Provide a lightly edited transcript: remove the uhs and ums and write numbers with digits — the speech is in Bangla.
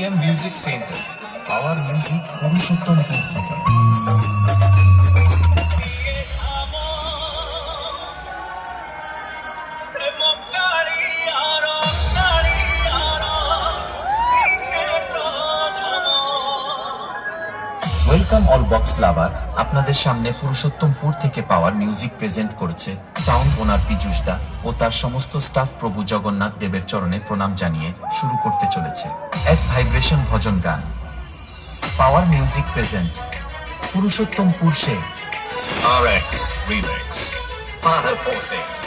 PDM Music Center. Power music Purushottampur থেকে। ওয়েলকাম অল বক্স লাভার, আপনাদের সামনে পুরুষোত্তমপুর থেকে পাওয়ার মিউজিক প্রেজেন্ট করেছে সাউন্ড ওনার পীযূষ দা ও তার সমস্ত স্টাফ প্রভু জগন্নাথ দেবের চরণে প্রণাম জানিয়ে শুরু করতে চলেছে এক ভাইব্রেশন ভজন গান। পাওয়ার মিউজিক প্রেজেন্ট পুরুষোত্তমপুর সে RX Remix. Father Pose.